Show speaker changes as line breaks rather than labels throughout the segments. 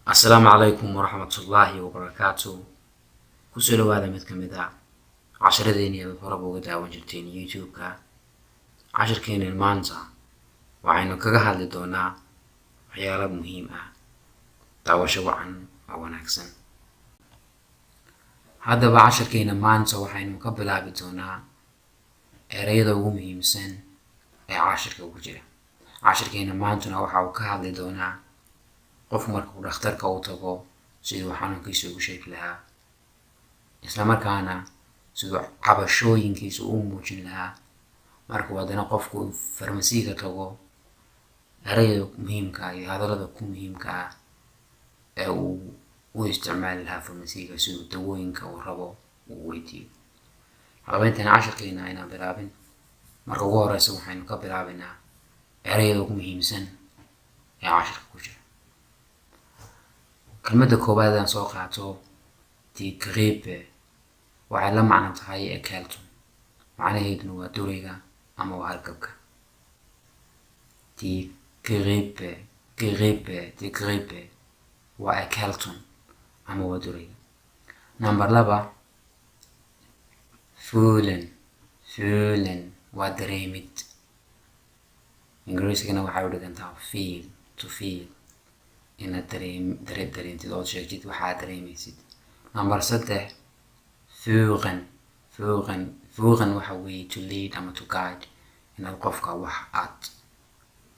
السلام عليكم ورحمة الله وبركاته. كسر هذا مثل كذا 10 دنيا بفرق وقتها وجرتين يوتيوب عشر كين المانزا وعينو كجها لدونا حياة مهمة تعوشوا عن أو نكسن هذا بعشر كين المانزا وعينو قبلها بدونا أريد مهم سن عشر كوجرة عشر كين المانزا وحاو كها لدونا qof markuu dhakhtarka u tago siduu xanuunkiisa ugu sheegi lahaa isla markaana siduu cabashooyinkiisa u muujin lahaa markuu haddana qofku farmasiga tago erayada muhiimka iyo hadallada ku muhiimka ah ee uu u isticmaali lahaa farmasiga siduu dawooyinka uu rabo uu weydiiyo habeentana casharkeena inaan bilaabin marka ugu horeysa waxaynu ka bilaabaynaa erayada ugu muhiimsan ee casharka ku jira كلمة كوبادا سوقعته دي غريبة وعلى معنى تهاي أكلته معناه إنه دوريغا أما وهالكبكة دي غريبة وأكلتم أما ودوريغا نمبر لبا فولن ودريمت إنجليزي كنا وحاول كنتها feel to feel inaad dareentid ood sheegtid waxaad dareemaysid. Number 3 fuuqan waxa weeye to lead ama to guide inaad qofka wax aad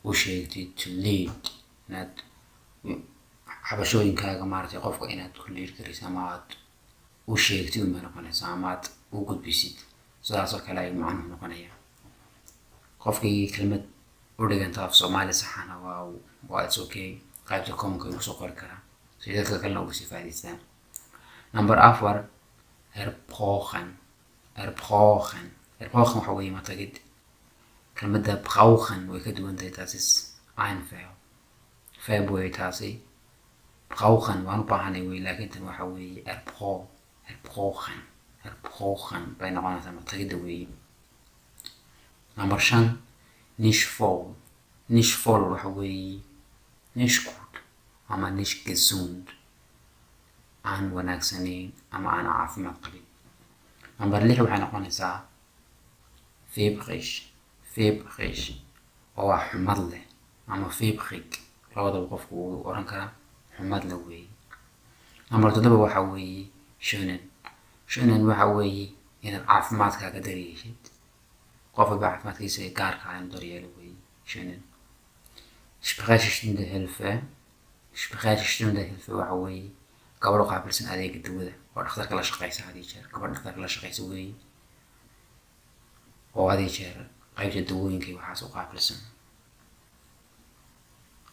u sheegtid to lead inaad cabashooyinkaaga maartay qofka inaad ku lead garisid ama aad u sheegtid uma noqonaysa ama aad u gudbisid sidaas oo kale ay macnuhu noqonaya qofkii kelmad u dhiganta af Soomaali saxana waa it's okay qaybta koonka ugu soo qori karaa si dadka kale ugu sii faa'iideystaan. Number 4 erbrochen waxa weeye matagid kelmadda brauchen way ka duwan tahay taasi verb way taasi brauchen waan u baahanay way laakiin tan waxa weeye erbrochen bay noqonaysaa matagida weeye. Number 5 nicht voll waxa weeye nicht gut ama nicht gesund aan wanaagsaneyn ama aan caafimaad qabin. Number 6 waxay noqonaysaa febrig oo ah xumad leh ama febrig labadaba qofku uu oran karaa xumad leh weeye. Number 7 waxa weeye schönen waxa weeye inaad caafimaadkaaga daryeeshid qofka caafimaadkiisa gaarka ah inuu daryeelo weeye schönen. Sprechstunde Hilfe waxa weeye gabadh u qaabilsan adeega dawada oo dhakhtarka la shaqeysa hadii jeer gabadh dhakhtarka la shaqeysa weeye oo hadii jeer qaybta dawooyinka iyo waxaas u qaabilsan.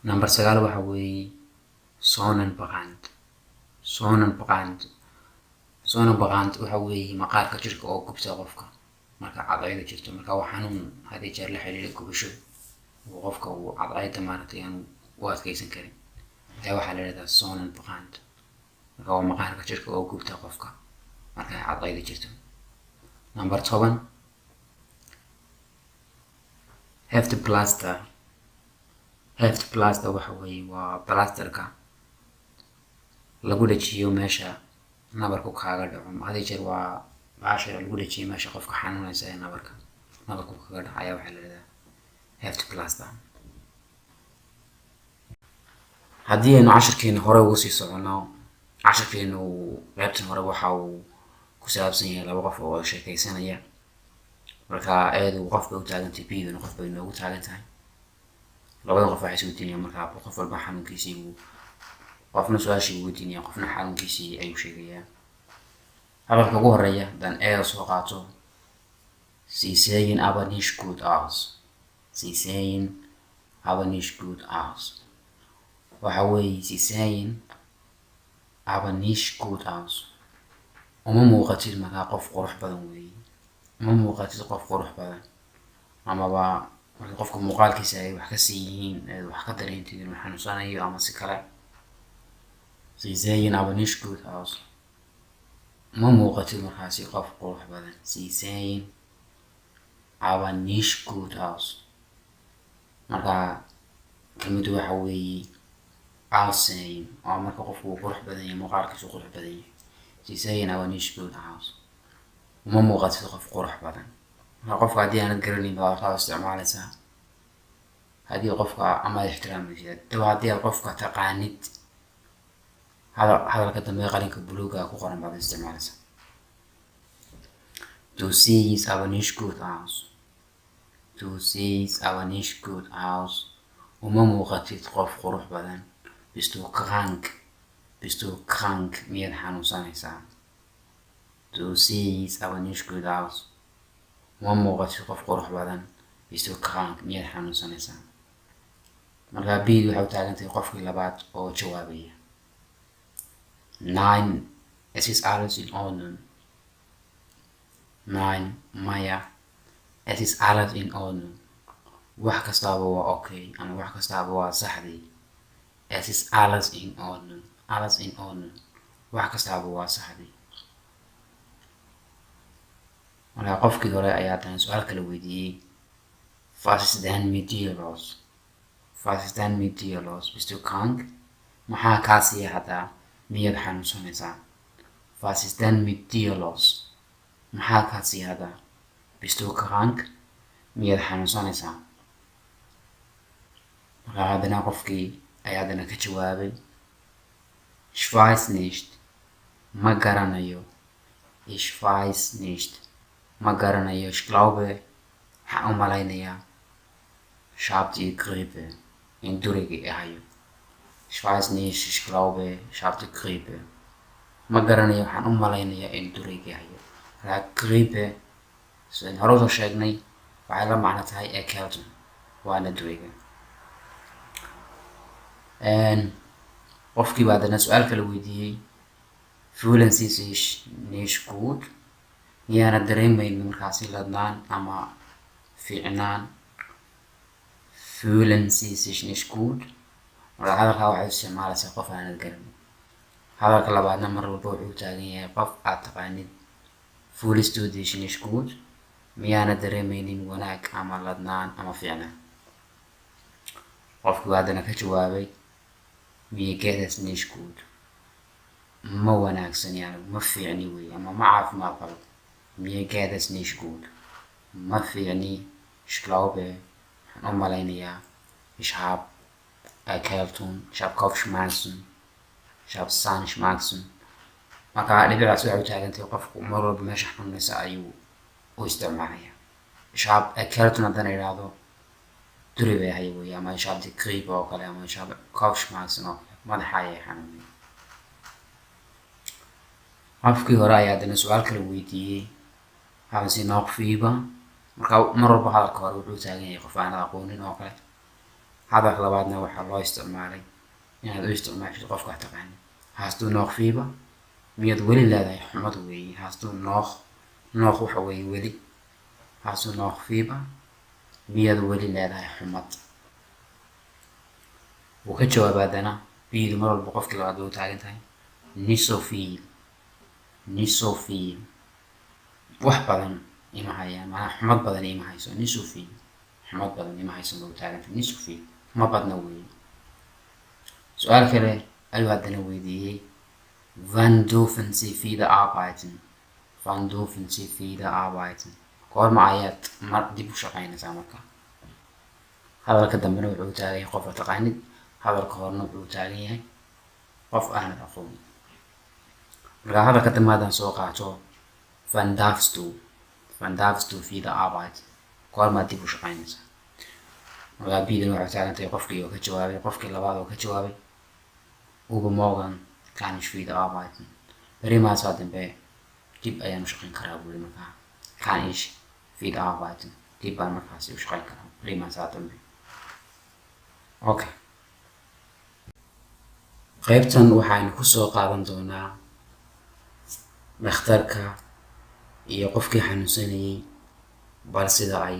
Number 9 waxa weeye sonnenbrand waxa weeye maqaarka jirka oo gubta qofka marka cadayda jirto marka waa xanuun hadii jeer la xiriira gubasho qofka uu cadayda maartay aan u adkeysan karin ayaa waxaa la yiraahdaa sonnenbrand marka waa maqaarka jirka oo gubta qofka marka cadayda jirto. Number 10 Heftplaster waxa weeye waa plasterka lagu dhajiyo meesha nabarku kaaga dhaco hadii jeer waa baasha lagu dhajiyo meesha qofka xanuunaysa ee nabarku kaga dhacaya waxaa la yiraahdaa heftplaster. haddii aynu casharkeena hore ugu sii socono casharkeenu qaybtan hore waxa uu ku saabsan yahay laba qof oo sheekaysanaya marka aad uu qofka u taagan tahay bidon qof bay noogu taagan tahay labada qof waxay isku diinayaan marka qof walba xanuunkiisii uu qofna su'aashii uu weydiinaya qofna xanuunkiisii ayuu sheegayaa. hadalka ugu horeeya dan ee soo qaato Sie sehen aber nicht gut aus waxa weeye Sie sehen aber nicht gut aus uma muuqatid markaa qof qurux badan weeye uma muuqatid qof qurux badan amaba marka qofka muuqaalkiisa ay wax ka sii yihiin wax ka dareentid inuu xanuunsanayo ama si kale Sie sehen aber nicht gut aus uma muuqatid markaasi qof qurux badan Sie sehen aber nicht gut aus marka kelmadu waxa weeye aussehen oo marka qofku uu qurux badan yahay muuqaalkiisu qurux badan yahay. Sie sehen aber nicht gut aus. Uma muuqatid qof qurux badan. Marka qofka haddii aanad garanayn baa waxaad isticmaalaysaa haddii qofka ama ixtiraamaysid daba haddii aad qofka taqaanid hadalka dambe qalinka buluuga ku qoran baad isticmaalaysaa. Du siehst aber nicht gut aus. Du siehst aber nicht gut aus. Uma muuqatid qof qurux badan. Bist du krank? Bist du krank? Miyaad xanuunsanaysaa? Du siehst aber nicht gut aus. Uma muuqatid qof qurux badan. Bist du krank? Miyaad xanuunsanaysaa? Marka bid waxay u taagantahay qofkii labaad oo jawaabaya. Nein, es ist alles in Ordnung. Nein, maya, es ist alles in Ordnung. Wax kastaaba waa okay ama wax kastaaba waa saxdii. Es ist alles in Ordnung. Alles in Ordnung. Wax kastaaba waa saxdii. Marka qofkii hore ayaa tan su'aal kala weydiiyey. Was ist denn mit dir los? Was ist denn mit dir los? Bist du krank? Maxaa kaa siiya hadda? Miyaad xanuunsanaysaa? Was ist denn mit dir los? Maxaa kaa siiya hadda? Bist du krank? Miyaad xanuunsanaysaa? Marka haddana qofkii ayaa haddana ka jawaabay. Ich weiß nicht. Ma garanayo. Ich weiß nicht. Ma garanayo. Ich glaube, waxaan u malaynayaa ich habe die Grippe in duriga ahayo. Ich weiß nicht, ich glaube, ich habe die Grippe. Ma garanayo waxaan u malaynayaa in duriga ahayo. Marka grippe sidaan hore usoo sheegnay waxay la macno tahay erkältung waana duriga. Qofkii baa haddana su'aal kala weydiiyey. Fühlen Sie sich nicht gut? Miyaana dareemaynin markaasi ladnaan ama fiicnaan? Fühlen Sie sich nicht gut? Marka hadalkaa waxay isticmaalaysaa qof aanad garanin. Hadalka labaadna mar walba wuxuu taagan yahay qof aad taqaanid. Fühlst du dich nicht gut? Miyaana dareemaynin wanaag ama ladnaan ama fiicnaan? Qofkii baa haddana ka jawaabay. Mir geht es nicht gut. Ma wanaagsan yani ma fiicni wey ama ma caafimaad qabo. Mir geht es nicht gut. Ma fiicni. Ich glaube, waxaan u malaynayaa ich habe Erkältung, ich habe Kopfschmerzen, ich habe Zahnschmerzen. Marka dhibcaas waxay u taagantahay qofku mar walba meesha xanuunaysa ayuu u isticmaalayaa. Ich habe Erkältung haddana idhaahdo duri bay ahay wey ama ich habe die Grippe oo kale ama ich habe Kopfschmerzen oo kale madaxa ayay xanuunaya. Qofkii hore ayaa haddana su'aal kala weydiiyey. Haben Sie noch Fieber? Marka mar walba hadalka hore wuxuu taagan yahay qof aanad aqoonin oo kale. Hadalka labaadna waxaa loo isticmaalay inaad u isticmaashid qofka taqaanid. Hast du noch Fieber? Miyaad weli leedahay xumad weeye. Hast du noch waxa weeye weli. Hast du noch Fieber? Miyaad weli leedahay xumad? Wuu ka jawaabay haddana biidu mar walba qofkii labaad bay u taagan tahay. Nicht so viel. Nicht so viel. Wax badan ima hayaan maanaa xumad badan ima hayso. Nicht so viel. Xumad badan ima hayso bay u taagan tahay. Nicht so viel. Ma badna weeye. Su'aal kale ayuu haddana weydiiyey. Wann dürfen Sie wieder arbeiten? Wann dürfen Sie wieder arbeiten? Goorma ayaad mar dib u shaqaynaysaa marka? Hadalka dambena wuxuu taagan yahay qof taqaanid. Hadalka horena wuxuu taagan yahay qof aanad aqoonin. Marka hadalka dambe haddaan soo qaato. Wann darfst du wieder arbeiten? Goormaad dib u shaqaynaysaa? Marka biidan waxay taagan tahay qofkii oo ka jawaabay. Qofkii labaad oo ka jawaabay. Übermorgen kann ich wieder arbeiten. Beri maasaa dambe dib ayaan u shaqayn karaa buuli markaa. Kann ich wieder arbeiten. Dib baan markaasi u shaqayn karaa. Beri maasaa dambe. Okay. Qaybtan waxaynu ku soo qaadan doonaa dhakhtarka iyo qofkii xanuunsanayay bal sida ay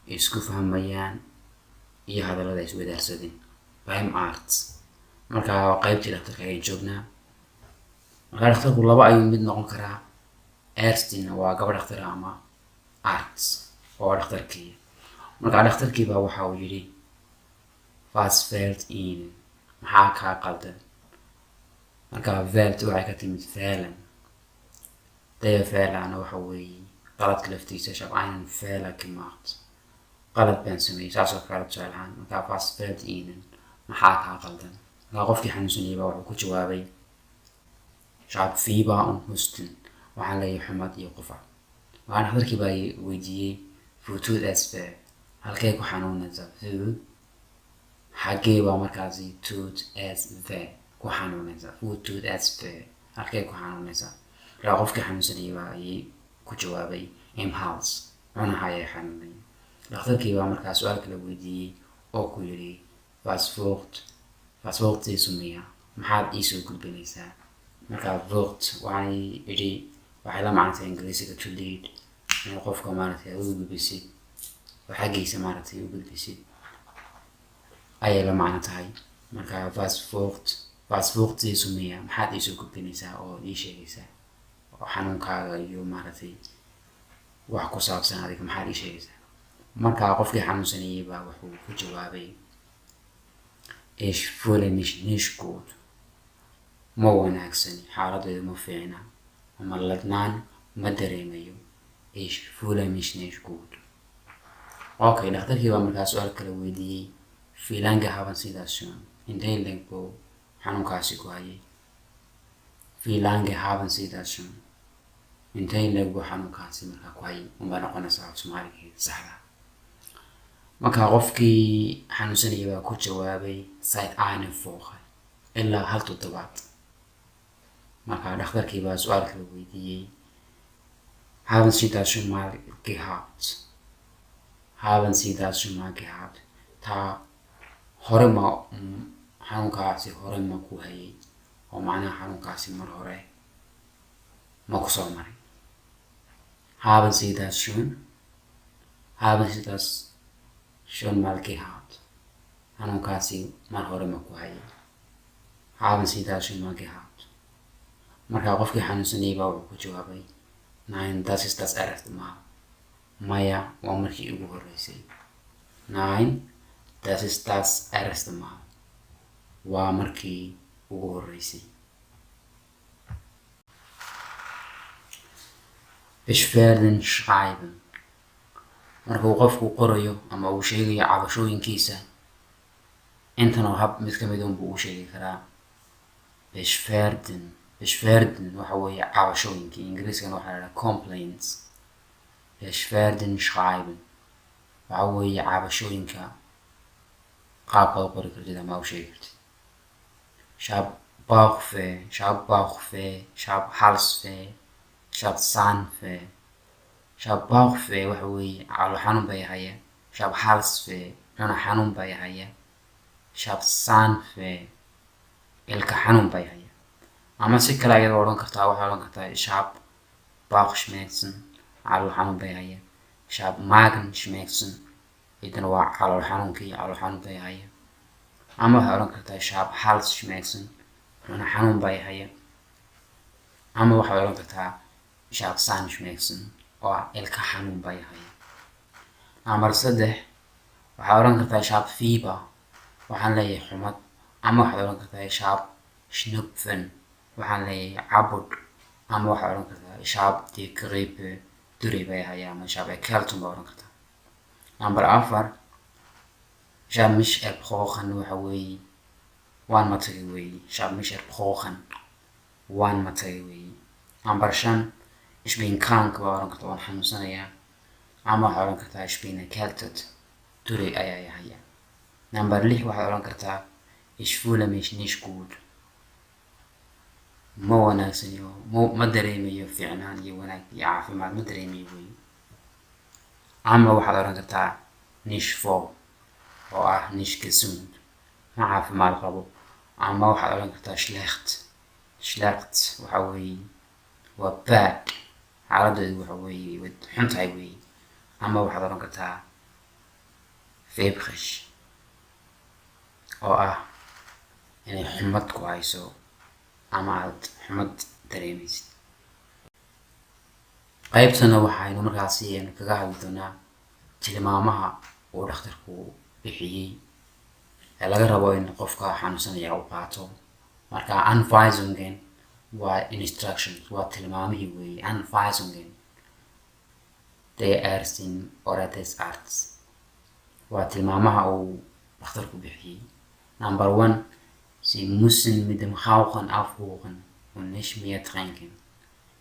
isku fahmayaan iyo hadallada ay iswadaarsadeen. Beim Arzt. Marka qaybtii dhakhtarka ayay joognaa. Marka dhakhtarku laba ayuu mid noqon karaa. Ärztin waa gabadh dhakhtar ama Arzt waa dhakhtarkii. Marka dhakhtarkii baa waxa uu yidhi was fehlt Ihnen? maxaa kaa qaldan. marka felt waxay ka timid failan. daya failana waxa weeye qaladka laftiisa shab einen failer gemacht. qalad baan sameeyey saasoo kale tusaale ahaan. marka was felt ihnen, maxaa kaa qaldan. marka qofkii xanuunsanayay baa wuxuu ku jawaabay ich habe Fieber und Husten. waxaan leeyahay xumad iyo qufac. waxaan hadalkii baa weydiiyey wo tut es weh, halkee ku xanuunaysa. xagee baa markaasi tut es weh ku xanuunaysa. wo tut es weh, halkee ku xanuunaysa. marka qofkii xanuunsanayay baa ayay ku jawaabay im Hals, cunaha ayaa xanuunay. dhakhtarkii baa markaa su-aal kala weydiiyey oo ku yidhi was wollt ihr zu mir, maxaad iisoo gudbinaysaa. markaa wollt waxay idhi waxay la macnatay ingiriisiga to lead, in qofka maaragtay aad u gudbisid oo xaggiisa maaragtay u gudbisid ayay la macno tahay. marka was wollt ihr zu mir, maxaad iisoo gudbinaysaa oo ii sheegaysaa oo xanuunkaaga iyo maaragtay wax ku saabsan adiga maxaad ii sheegaysaa. markaa qofkii xanuunsanayay baa wuxuu ku jawaabay ich fühle mich nicht gut, ma wanaagsani, xaaladaydu ma fiicna, ama ladnaan ma dareemayo. ich fühle mich nicht gut. okay, dhakhtarkii baa markaa su-aal kala weydiiyey wie lange haben Sie das schon, intee leeg buu xanuunkaasi ku hayay. wie lange haben Sie das schon, intee leeg buu xanuunkaasi markaa ku hayay unbaa noqonaysaa af soomaaligeeda saxda. markaa qofkii xanuunsanayay baa ku jawaabay seit eine Woche, ilaa hal toddobaad. markaa dhakhtarkii baa su-aal kala weydiiyey haben Sie das schon mal gehabt, haben Sie das schon mal gehabt, taa hore ma xanuunkaasi hore ma ku hayay, oo macnaha xanuunkaasi mar hore ma ku soo maray. haben Sie das schon mal gehabt, xanuunkaasi mar hore ma ku hayay. haben Sie das schon mal gehabt. markaa qofkii xanuunsanayay baa wuxuu ku jawaabay nein, das ist das erste Mal, maya waa markii ugu horreysay. nein, das ist das erste Mal, waa markii ugu horreysay. beschwerden schreiben, markuu qofku qorayo ama uu sheegayo cabashooyinkiisa, intan oo hab mid ka mid unbuu u sheegi karaa. beschwerden waxa weeye cabashooyinkii, ingiriiskana waxaa la dhahaa complaints. beschwerden schreiben waxa weeye cabashooyinka qaabka u qori kartid ama u sheegi kartid. ich habe Bauchweh, ich habe Halsweh, ich habe Zahnweh. ich habe Bauchweh waxa weeye calool xanuun baa i haya. ich habe Halsweh, cuna xanuun baa i haya. ich habe Zahnweh, ilka xanuun baa i haya. ama si kale ayadoo odhan kartaa, waxaa odhan kartaa ich habe Bauchschmerzen, calool xanuun baa i haya. ich habe Magenschmerzen, idana waa calool xanuunkii, calool xanuun baa i haya. ama waxaa odhan kartaa ich habe Halsschmerzen, cuna xanuun baa i haya. ama waxaad odhan kartaa ich habe Zahnschmerzen, oo ah ilka xanuun baa i haya. nambar 3 waxaad odhan kartaa ich habe Fieber, waxaan leeyahay xumad. ama waxaad odhan kartaa ich habe Schnupfen, waxaan leeyahay cabud. ama waxaad odhan kartaa ich habe die Grippe, duri baa i haya. ama ich habe Erkältung baa odhan kartaa. nambar 4 ich habe mich erbrochen, waxa weeye waan matagay weeye. ich habe mich erbrochen, waan matagay weeye. nambar 5 ich bin krank baa odhan kartaa, waan xanuunsanayaa. ama waxaad odhan kartaa ich bin erkältet, duri ayaa i haya. nambar 6 waxaad odhan kartaa ich fühle mich nicht gut, ma wanaagsaniyo, ma dareemayo fiicnaan iyo wanaag iyo caafimaad ma dareemayo weeye. ama waxaad odhan kartaa nicht wohl, oo ah nicht gesund, ma caafimaad qabo. ama waxaad odhan kartaa schlecht waxa weeye waa bad, xaaladoodu waxa weeye way xun tahay weeye. ama waxaad odhan kartaa febrig, oo ah inay xumad ku hayso ama aad xumad dareemaysid. qaybtana waxaynu markaasi kaga hadli doonaa tilmaamaha uu dhakhtarku bixiyey laga rabo in qofka xanuunsanaya uu qaato. Marka anweisungen waa instructions, waa tilmaamihii weeye. Anweisungen der Ärztin oder des Arztes waa tilmaamaha uu dhakhtarku bixiyey. Number 1, Sie müssen mit dem Rauchen aufhören und nicht mehr trinken.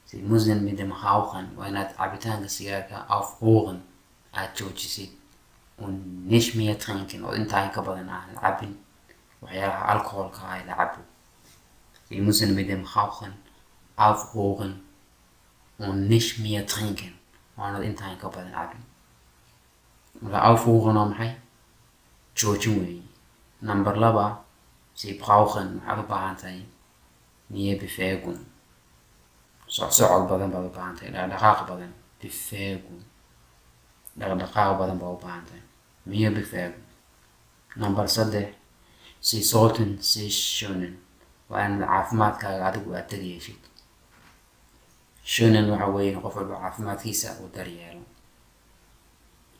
Sie müssen mit dem Rauchen, waa inaad cabitaanka sigaarka aufhören aad joojisid, und nicht mehr trinken, oo intaa ka badan aan cabin waxyaalaha alcoholka ah la cabo. Sie müssen mit dem Rauchen aufhören und nicht mehr trinken, waana intaa ka badan cabin. Marka aufhören waa maxay? Joojin weeye. Number 2, Sie brauchen, waxaad u baahan tahay mehr Bewegung, socod badan baad u baahan tahay, dhaqdhaqaaq badan. Bewegung, dhaqdhaqaaq badan baad u baahan tahay. Mehr Bewegung. Number 3, Sie sollten sich schonen, waa inaad caafimaadkaaga adigu aad daryeeshid. Schonen waxa weeye qof walba caafimaadkiisa uu daryeelo.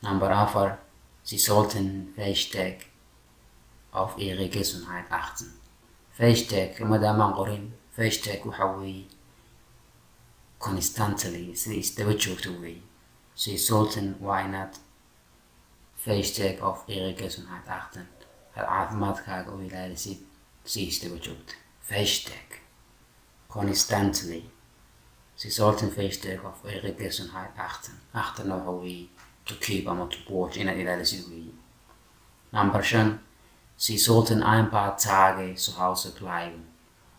Number 4, Sie sollten Hashtag auf ihre Gesundheit achten. Hashtag maadaamaan qorin, hashtag waxa weeye constantly, sida isdaba joogto weeye. Sie sollten waa inaad hashtag auf ihre Gesundheit achten, aad caafimaadkaaga u ilaalisid si isdaba joogto. Hashtag constantly. Sie sollten hashtag auf ihre Gesundheit achten. Achtana waxa weeye to keep ama to watch, inaad ilaalisid weeye. Number 5, Sie sollten ein paar Tage zu Hause bleiben.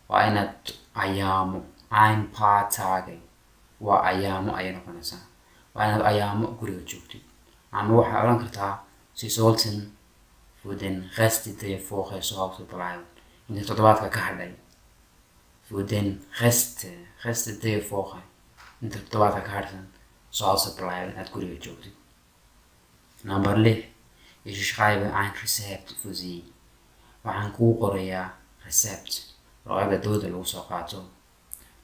Waa inaad ayaamo, ein paar Tage waa ayaamo ayay noqonaysaa. Waa inaad ayaamo guriga joogtid. Ama waxaa odhan kartaa Sie sollten für den Rest der Woche zu Hause bleiben. Inta toddobaadka ka hadhay. Für den Rest der Woche, inta toddobaadka ka hadhsan zu Hause bleiben, aad guriga joogtid. Number 6, Ich schreibe ein Rezept für Sie. Waxaan kuu qorayaa recept, warqada dawada lagu soo qaato.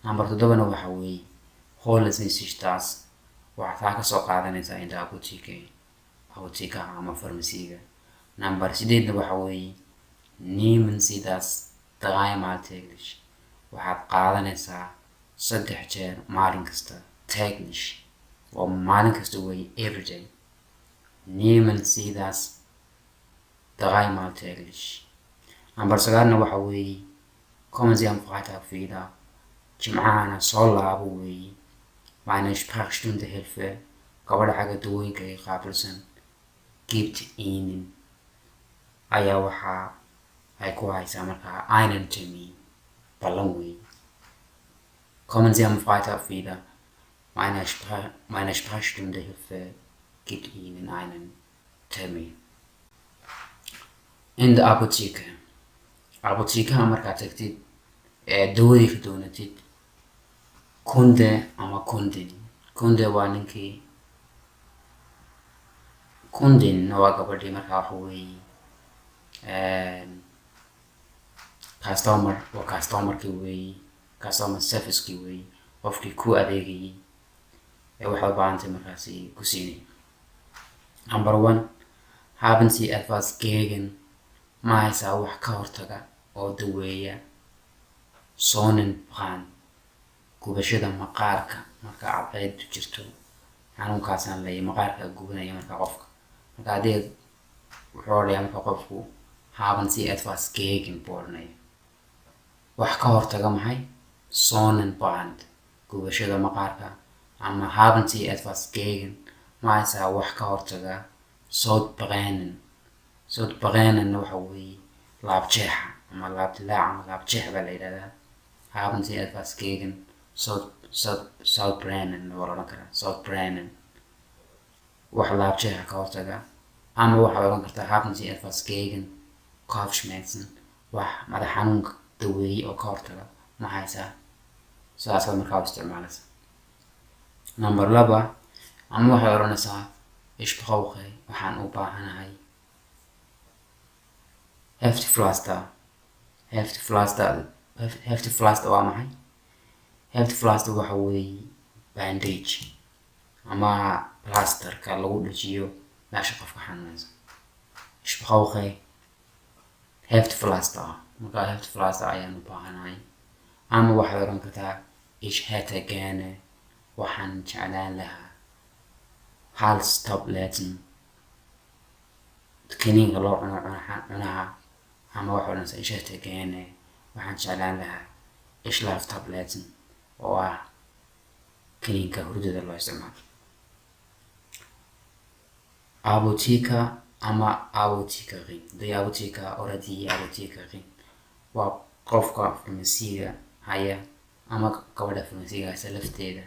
Number 7 waxa weeye holen Sie sich das, waxaad taa ka soo qaadanaysaa inta apotheke ama farmasiga. Number 8 waxa weeye nehmen Sie das 3-mal täglich, waxaad qaadanaysaa 3 jeer maalin kasta. Täglich waa maalin kasta weeye, everyday. Nehmen Sie das 3-mal täglich. Number 9 waxa weeye kommen Sie am Freitag wieder, jimcahana soo laabo weeye. Waa eine Sprachstunde Hilfe, gabadha xagga dawooyinka ay qaabilsan gibt Ihnen ayaa waxa ay ku haysaa markaa einen Termin, ballan weeye. Kommen Sie am Freitag wieder, meine Sprachstunde Hilfe gibt Ihnen einen Termin. In der Apotheke. Apothekaha markaad tagtid ee dawadii ka doonatid, kunde ama kundin. Kunde waa ninkii, kundin waa gabadhii. Markaa waxa weeye customer, waa customerkii weeye, customer servicekii weeye, qofkii ku adeegayay ee waxaad u baahantay markaasi ku siinay. Number 1, haben Sie etwas gegen, ma haysaa wax ka hortaga oo daweeya Sonnenbrand, gubashada maqaarka. Marka cadceedu jirto xanuunkaasaan leeyahay, maqaarka gubanaya marka qofka. Marka haddii wuxuu odhayaa marka qofku haben Sie etwas gegen buu odhanaya, wax ka hortaga maxay? Sonnenbrand, gubashada maqaarka. Ama haben Sie etwas gegen, ma haysaa wax ka hortaga Sodbrennen. Sodbrennen waxa weeye laabjeexa ama laabdilaac ama laabjeex baa la yidhahdaa. Haben Sie etwas gegen Sodbrennen waa la odhan karaa. Sodbrennen wax laabjeexa ka hortaga. Ama waxaad odhan kartaa haben Sie etwas gegen Kopfschmerzen, wax madax xanuunka daweeye oo ka hortaga ma haysaa. Sidaasaad markaa u isticmaalaysaa. Number 2, ama waxaad odhanaysaa Ich brauche, waxaan u baahanahay Heftpflaster. Heftpflaster waa maxay? Heftpflaster waxa weeye bandage ama plasterka lagu dhajiyo meesha qofka xanuunaysa. Ich brauche heft flaster markaa heft flaster ayaan u baahanahay ama waxaad oran kartaa ich hätte gerne waxaan jeclaan lahaa Halstabletten kiniinka loo cuno cunaha ama waxaad oranaysaa ich hätte gerne waxaan jeclaan lahaa Schlaftabletten oo ah kiniinka hurdada loo isticmaalo Apotheker ama Apothekerin die Apotheker oder die Apothekerin waa qofka farmasiga haya ama gabadha farmasiga haysa lafteeda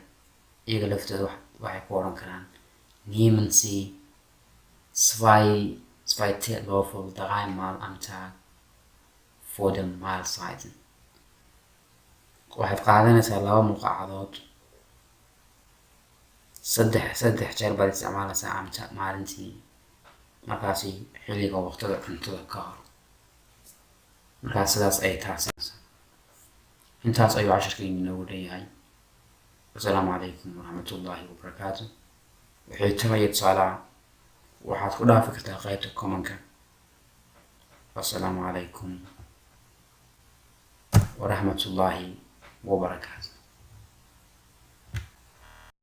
iyaga laftooda waxay ku oran karaan nehmen Sie zwei Teelöffel dreimal am Tag vor den Mahlzeiten waxaad qaadanaysaa 2 muqaacadood saddex jeer baad isticmaalaysaa maalintii markaasi xilliga waqtiga cuntada ka hor markaas sidaas ay taasinaysaa intaas ayuu casharkayni noogu leeyahay assalaamu calaykum waraxmatullaahi wabarakaatu wixii tamaya tusaalaha waxaad ku dhaafi kartaa qaybta commentka assalaamu calaykum waraxmatullaahi wabarakaatu